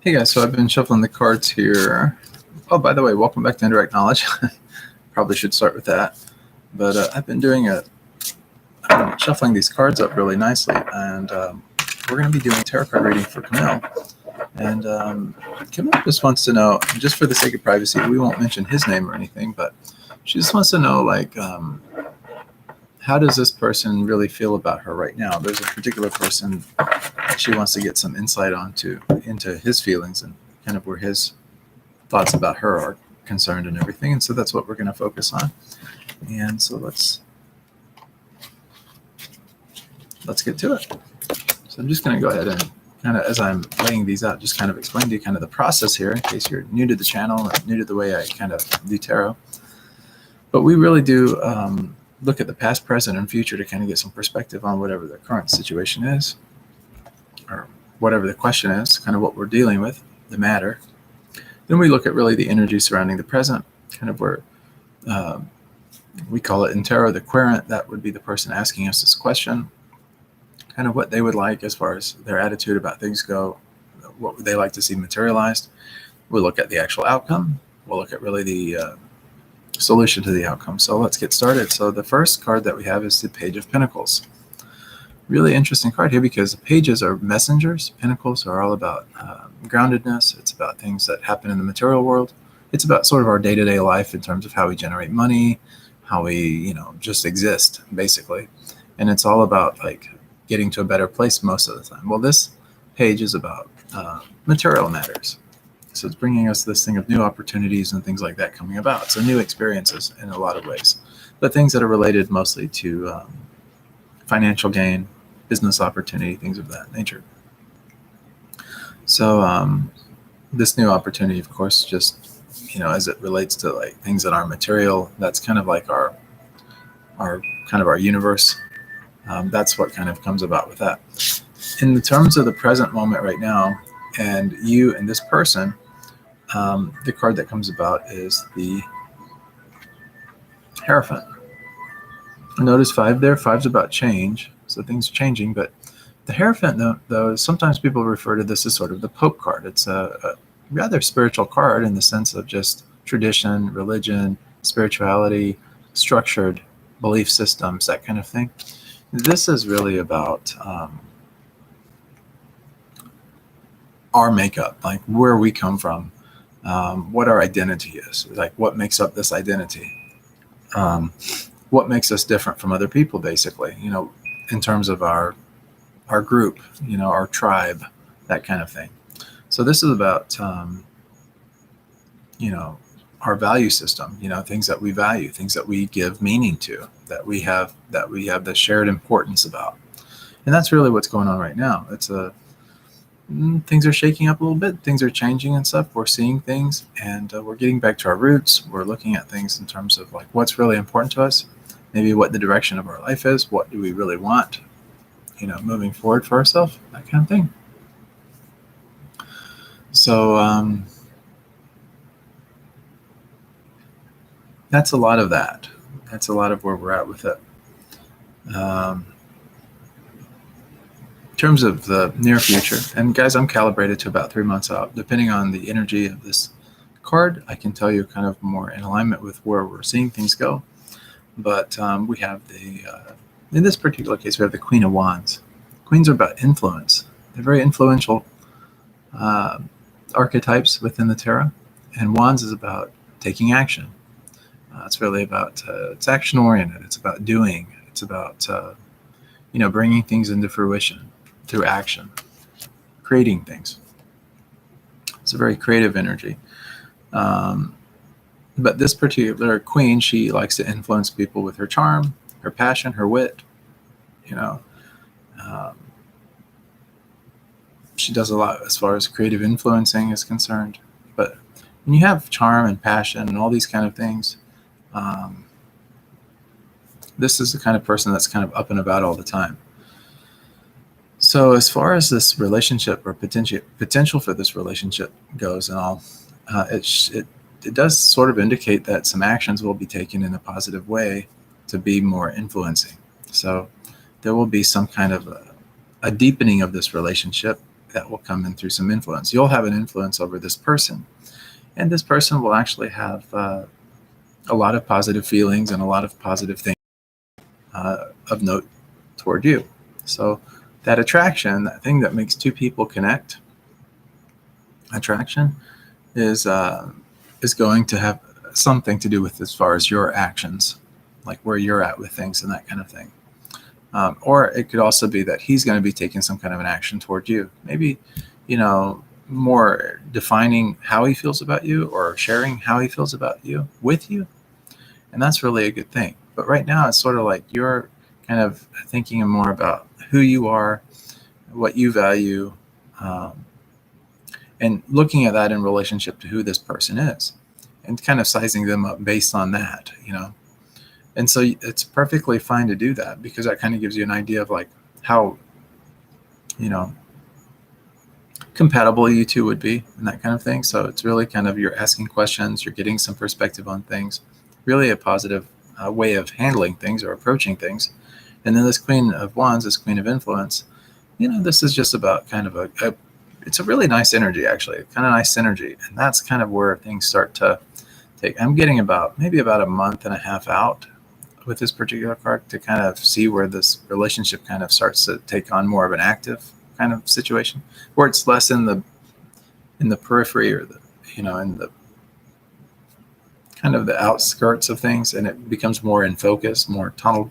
Hey guys, so I've been shuffling the cards here. Oh, by the way, welcome back to Indirect Knowledge. Probably should start with that. But I've been doing shuffling these cards up really nicely, and we're going to be doing a tarot card reading for Camille. And Camille just wants to know, just for the sake of privacy, we won't mention his name or anything, but she just wants to know, like, how does this person really feel about her right now? There's a particular person she wants to get some insight into his feelings and kind of where his thoughts about her are concerned and everything. And so that's what we're going to focus on. And so let's get to it. So I'm just going to go ahead and kind of, as I'm laying these out, just kind of explain to you kind of the process here in case you're new to the channel and new to the way I kind of do tarot. But we really do look at the past, present, and future to kind of get some perspective on whatever the current situation is, or whatever the question is, kind of what we're dealing with, the matter. Then we look at really the energy surrounding the present, kind of where we call it in tarot the querent. That would be the person asking us this question, kind of what they would like as far as their attitude about things go, what would they like to see materialized. We'll look at the actual outcome. We'll look at really the solution to the outcome. So let's get started. So the first card that we have is the Page of Pentacles. Really interesting card here because the pages are messengers. Pentacles are all about groundedness. It's about things that happen in the material world. It's about sort of our day-to-day life in terms of how we generate money, how we, just exist, basically. And it's all about like getting to a better place most of the time. Well, this page is about material matters. So it's bringing us this thing of new opportunities and things like that coming about. So new experiences in a lot of ways, but things that are related mostly to financial gain, business opportunity, things of that nature. So this new opportunity, of course, just, as it relates to like things that are material, that's kind of like our universe. That's what kind of comes about with that. In the terms of the present moment right now, and you and this person, the card that comes about is the Hierophant. Notice 5 there. 5's about change, so things are changing. But the Hierophant, though, sometimes people refer to this as sort of the Pope card. It's a rather spiritual card in the sense of just tradition, religion, spirituality, structured belief systems, that kind of thing. This is really about our makeup, like where we come from, what our identity is, like what makes up this identity, what makes us different from other people, basically, in terms of our group, our tribe, that kind of thing. So this is about, our value system, things that we value, things that we give meaning to, that we have the shared importance about. And that's really what's going on right now. Things are shaking up a little bit. Things are changing and stuff. We're seeing things, and we're getting back to our roots. We're looking at things in terms of like what's really important to us, maybe what the direction of our life is, what do we really want, moving forward for ourselves, that kind of thing. So that's a lot of that. That's a lot of where we're at with it. In terms of the near future, and guys, I'm calibrated to about 3 months out. Depending on the energy of this card, I can tell you kind of more in alignment with where we're seeing things go. But we have in this particular case, we have the Queen of Wands. Queens are about influence. They're very influential archetypes within the tarot, and Wands is about taking action. It's really about, it's action oriented. It's about doing. It's about, bringing things into fruition through action, creating things. It's a very creative energy. But this particular queen, she likes to influence people with her charm, her passion, her wit. She does a lot as far as creative influencing is concerned. But when you have charm and passion and all these kind of things, this is the kind of person that's kind of up and about all the time. So as far as this relationship or potential for this relationship goes and all, it does sort of indicate that some actions will be taken in a positive way to be more influencing. So there will be some kind of a deepening of this relationship that will come in through some influence. You'll have an influence over this person, and this person will actually have a lot of positive feelings and a lot of positive things of note toward you. So that attraction, that thing that makes two people connect, attraction is going to have something to do with as far as your actions, like where you're at with things and that kind of thing. Or it could also be that he's going to be taking some kind of an action toward you. Maybe, more defining how he feels about you or sharing how he feels about you with you. And that's really a good thing. But right now, it's sort of like you're kind of thinking more about who you are, what you value, and looking at that in relationship to who this person is and kind of sizing them up based on that, And so it's perfectly fine to do that because that kind of gives you an idea of like how, compatible you two would be and that kind of thing. So it's really kind of you're asking questions, you're getting some perspective on things, really a positive way of handling things or approaching things. And then this Queen of Wands, this Queen of Influence, this is just about kind of it's a really nice energy, actually, kind of nice synergy. And that's kind of where things start to take. I'm getting maybe about a month and a half out with this particular card to kind of see where this relationship kind of starts to take on more of an active kind of situation, where it's less in the periphery or in the kind of the outskirts of things, and it becomes more in focus, more tunnel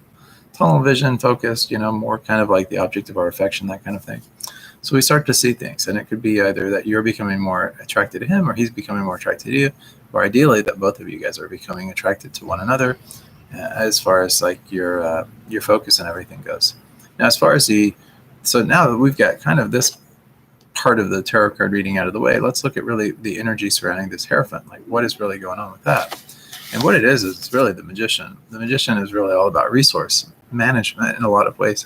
vision focused, more kind of like the object of our affection, that kind of thing. So we start to see things, and it could be either that you're becoming more attracted to him or he's becoming more attracted to you, or ideally that both of you guys are becoming attracted to one another as far as like your focus and everything goes. Now, as far as so now that we've got kind of this part of the tarot card reading out of the way, let's look at really the energy surrounding this Hierophant. Like, what is really going on with that? And what it is it's really the Magician. The Magician is really all about resource management in a lot of ways.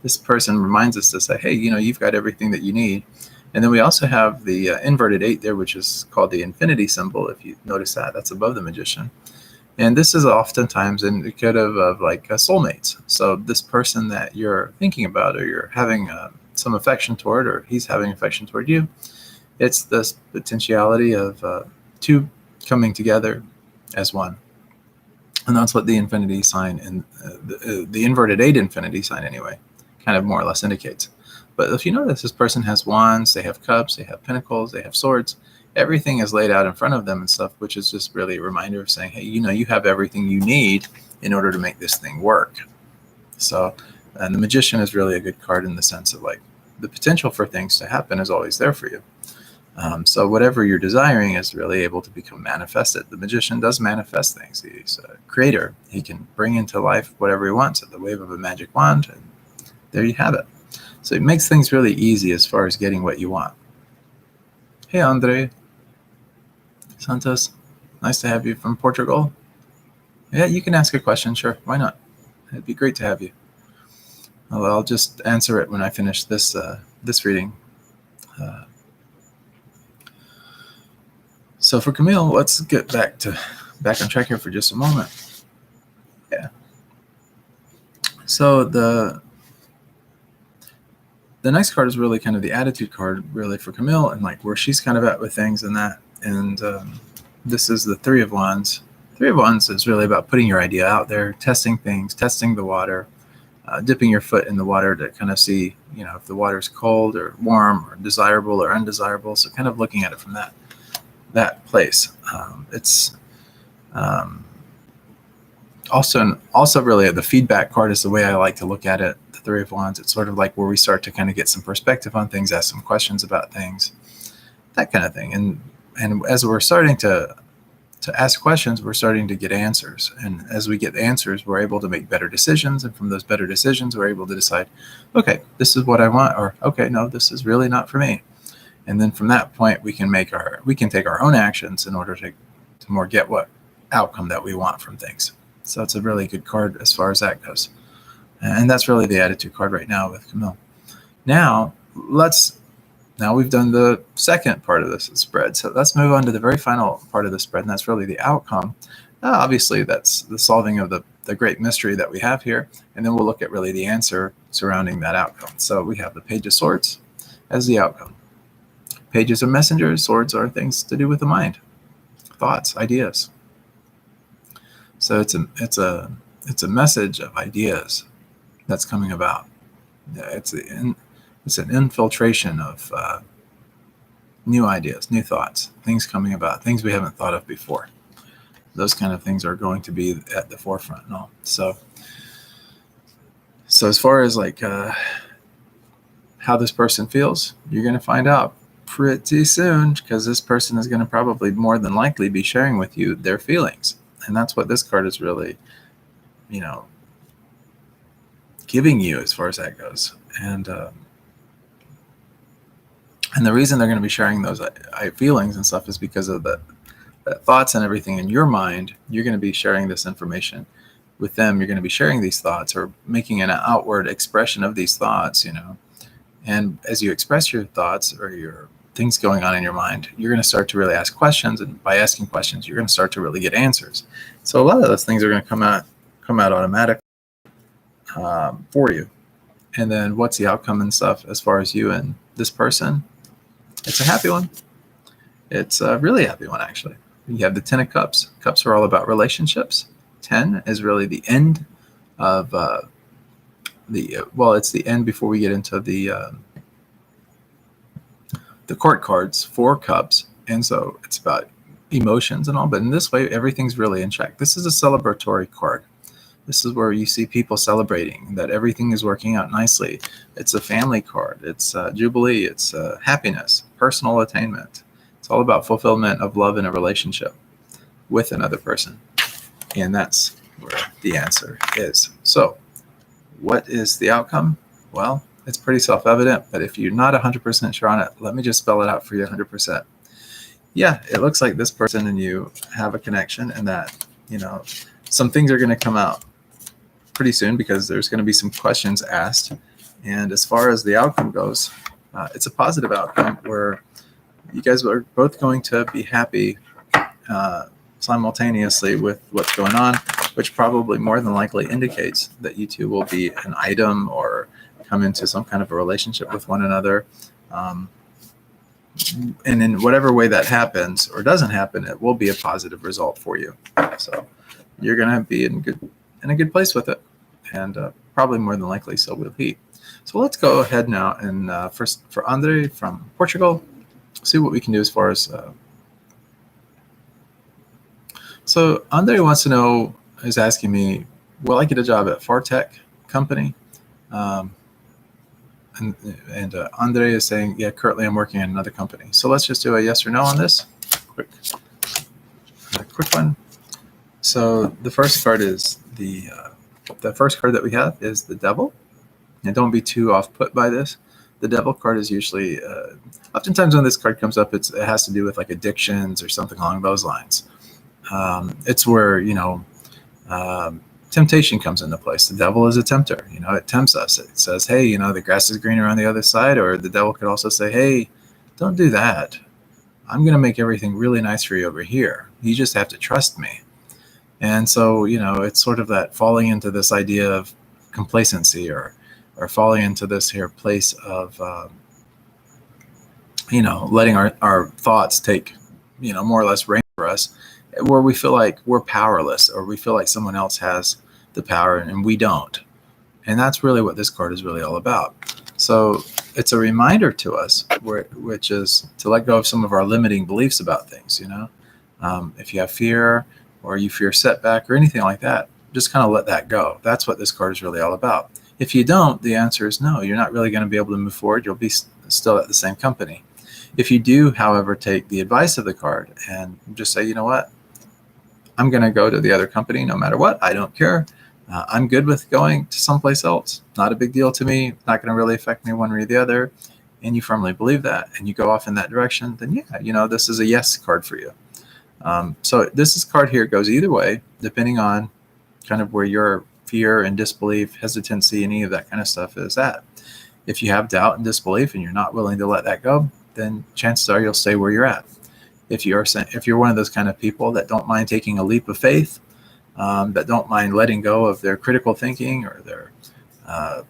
This person reminds us to say, hey, you've got everything that you need. And then we also have the inverted 8 there, which is called the infinity symbol. If you notice that's above the Magician. And this is oftentimes indicative of like soulmates. So this person that you're thinking about or you're having some affection toward, or he's having affection toward you, it's this potentiality of two coming together as one. And that's what the infinity sign and the inverted 8 infinity sign anyway kind of more or less indicates. But if you notice, this person has wands, they have cups, they have pentacles, they have swords. Everything is laid out in front of them and stuff, which is just really a reminder of saying, hey, you have everything you need in order to make this thing work. So, and the Magician is really a good card in the sense of like the potential for things to happen is always there for you. So whatever you're desiring is really able to become manifested. The Magician does manifest things. He's a creator. He can bring into life whatever he wants at the wave of a magic wand, and there you have it. So it makes things really easy as far as getting what you want. Hey, Andre Santos, nice to have you from Portugal. Yeah, you can ask a question, sure. Why not? It'd be great to have you. Well, I'll just answer it when I finish this reading. So for Camille, let's get back on track here for just a moment. Yeah. So the next card is really kind of the attitude card, really, for Camille, and like where she's kind of at with things and that. And this is the Three of Wands. Three of Wands is really about putting your idea out there, testing things, testing the water, dipping your foot in the water to kind of see, if the water's cold or warm or desirable or undesirable. So kind of looking at it from that place. It's also really the feedback card is the way I like to look at it. The Three of Wands. It's sort of like where we start to kind of get some perspective on things, ask some questions about things, that kind of thing. And as we're starting to ask questions, we're starting to get answers. And as we get answers, we're able to make better decisions. And from those better decisions, we're able to decide, okay, this is what I want, or okay, no, this is really not for me. And then from that point, we can take our own actions in order to more get what outcome that we want from things. So it's a really good card as far as that goes. And that's really the attitude card right now with Camille. Now we've done the second part of this spread. So let's move on to the very final part of the spread, and that's really the outcome. Obviously, that's the solving of the the great mystery that we have here, and then we'll look at really the answer surrounding that outcome. So we have the Page of Swords as the outcome. Pages are messengers, swords are things to do with the mind, thoughts, ideas. So it's a message of ideas that's coming about. It's an infiltration of new ideas, new thoughts, things coming about, things we haven't thought of before. Those kind of things are going to be at the forefront and all. So as far as like how this person feels, you're going to find out pretty soon, because this person is going to probably more than likely be sharing with you their feelings. And that's what this card is really, giving you as far as that goes. And the reason they're going to be sharing those feelings and stuff is because of the thoughts and everything in your mind. You're going to be sharing this information with them. You're going to be sharing these thoughts or making an outward expression of these thoughts, And as you express your thoughts or your things going on in your mind, you're going to start to really ask questions. And by asking questions, you're going to start to really get answers. So a lot of those things are going to come out automatically for you. And then what's the outcome and stuff as far as you and this person? It's a happy one. It's a really happy one, actually. You have the 10 of Cups. Cups are all about relationships. 10 is really the end of it's the end before we get into the court cards, 4 cups. And so it's about emotions and all, but in this way, everything's really in check. This is a celebratory card. This is where you see people celebrating that everything is working out nicely. It's a family card. It's jubilee. It's happiness, personal attainment. It's all about fulfillment of love in a relationship with another person. And that's where the answer is. So what is the outcome? Well, it's pretty self-evident, but if you're not 100% sure on it, let me just spell it out for you 100%. Yeah, it looks like this person and you have a connection, and that, some things are going to come out pretty soon because there's going to be some questions asked. And as far as the outcome goes, it's a positive outcome where you guys are both going to be happy simultaneously with what's going on, which probably more than likely indicates that you two will be an item or come into some kind of a relationship with one another. And in whatever way that happens or doesn't happen, it will be a positive result for you. So you're going to be in a good place with it, and probably more than likely so will he. So let's go ahead now and first for Andre from Portugal, see what we can do as far as. So Andre wants to know, is asking me, will I get a job at Fartech company? And Andre is saying, yeah, currently I'm working in another company. So let's just do a yes or no on this. Quick one. So the first card is the first card that we have is the Devil. And don't be too off put by this. The Devil card is usually, oftentimes when this card comes up, it has to do with like addictions or something along those lines. It's where, temptation comes into place. The devil is a tempter. It tempts us. It says, hey, the grass is greener on the other side. Or the devil could also say, hey, don't do that. I'm going to make everything really nice for you over here. You just have to trust me. And so, it's sort of that falling into this idea of complacency or falling into this here place of, letting our thoughts take, more or less reign for us, where we feel like we're powerless or we feel like someone else has the power and we don't. And that's really what this card is really all about. So it's a reminder to us, which is to let go of some of our limiting beliefs about things. If you have fear or you fear setback or anything like that, just kind of let that go. That's what this card is really all about. If you don't, the answer is no. You're not really going to be able to move forward. You'll be still at the same company. If you do, however, take the advice of the card and just say, you know what? I'm going to go to the other company no matter what. I don't care. I'm good with going to someplace else. Not a big deal to me. Not going to really affect me one way or the other. And you firmly believe that and you go off in that direction, then yeah, this is a yes card for you. So this card here goes either way, depending on kind of where your fear and disbelief, hesitancy, any of that kind of stuff is at. If you have doubt and disbelief and you're not willing to let that go, then chances are you'll stay where you're at. If you're one of those kind of people that don't mind taking a leap of faith that don't mind letting go of their critical thinking or their, that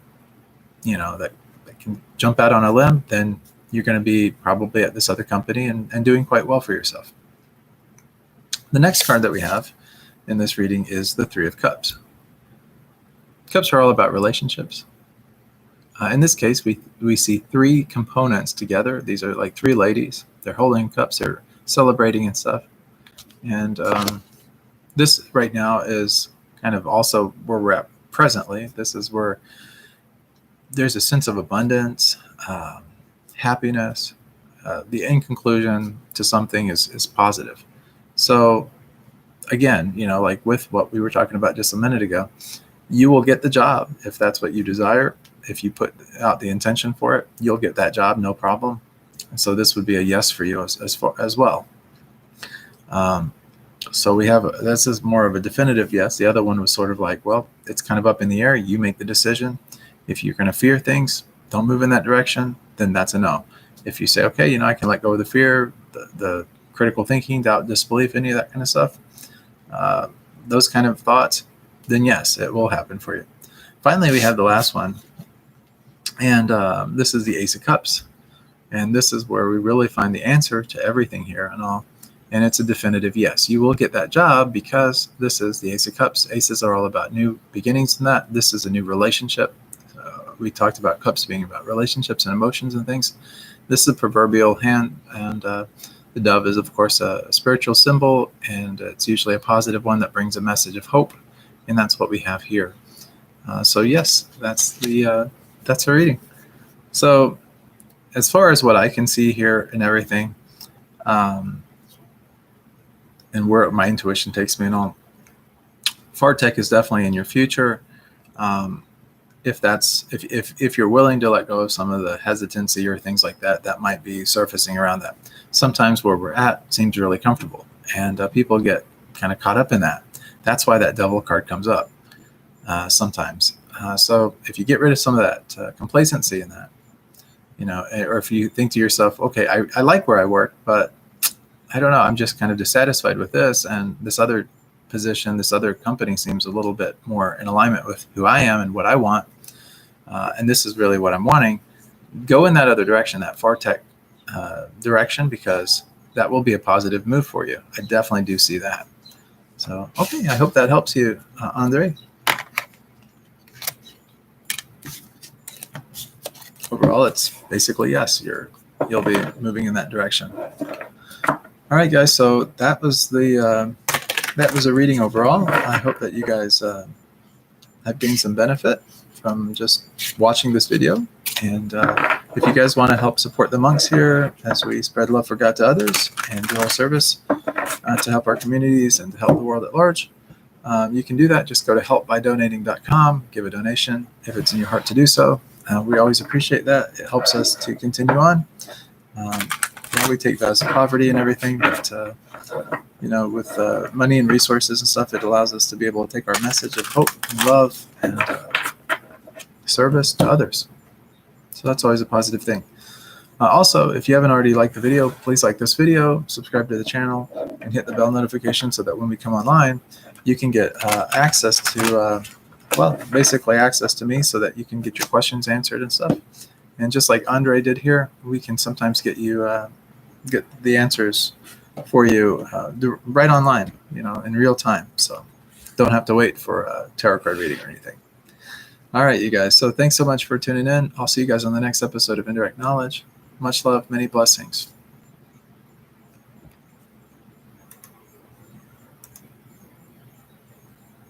can jump out on a limb, then you're going to be probably at this other company and doing quite well for yourself. The next card that we have in this reading is the Three of Cups. Cups are all about relationships. In this case, we see three components together. These are like three ladies. They're holding cups. They're celebrating and stuff. And this right now is kind of also where we're at presently. This is where there's a sense of abundance, happiness. The end conclusion to something is positive. So again, like with what we were talking about just a minute ago, you will get the job if that's what you desire. If you put out the intention for it, you'll get that job, no problem. And so this would be a yes for you as well. So we have, this is more of a definitive yes. The other one was sort of like, well, it's kind of up in the air. You make the decision. If you're going to fear things, don't move in that direction, then that's a no. If you say, okay, I can let go of the fear, the critical thinking, doubt, disbelief, any of that kind of stuff, those kind of thoughts, then yes, it will happen for you. Finally, we have the last one. And this is the Ace of Cups. And this is where we really find the answer to everything here and all. And it's a definitive yes. You will get that job because this is the Ace of Cups. Aces are all about new beginnings in that. This is a new relationship. We talked about cups being about relationships and emotions and things. This is a proverbial hand. And the dove is, of course, a spiritual symbol. And it's usually a positive one that brings a message of hope. And that's what we have here. So yes, that's our reading. So as far as what I can see here and everything, and where my intuition takes me and all, Fartech is definitely in your future. If you're willing to let go of some of the hesitancy or things like that, that might be surfacing around that. Sometimes where we're at seems really comfortable, and people get kind of caught up in that. That's why that Devil card comes up sometimes. So if you get rid of some of that complacency in that, or if you think to yourself, okay, I like where I work, but I don't know, I'm just kind of dissatisfied with this, and this other position, this other company seems a little bit more in alignment with who I am and what I want, and this is really what I'm wanting. Go in that other direction, that Fartech direction, because that will be a positive move for you. I definitely do see that. So, okay, I hope that helps you, Andre. Overall, it's basically yes. You'll be moving in that direction. All right, guys. So that was a reading overall. I hope that you guys have gained some benefit from just watching this video. And if you guys want to help support the monks here as we spread love for God to others and do our service to help our communities and to help the world at large, you can do that. Just go to helpbydonating.com, give a donation if it's in your heart to do so. We always appreciate that. It helps us to continue on. We take vows of poverty and everything, but with money and resources and stuff, it allows us to be able to take our message of hope and love and service to others. So that's always a positive thing. Also, if you haven't already liked the video, please like this video, subscribe to the channel, and hit the bell notification so that when we come online, you can get access to, basically access to me so that you can get your questions answered and stuff. And just like Andre did here, we can sometimes get you get the answers for you right online, in real time. So don't have to wait for a tarot card reading or anything. All right, you guys. So thanks so much for tuning in. I'll see you guys on the next episode of Indirect Knowledge. Much love, many blessings.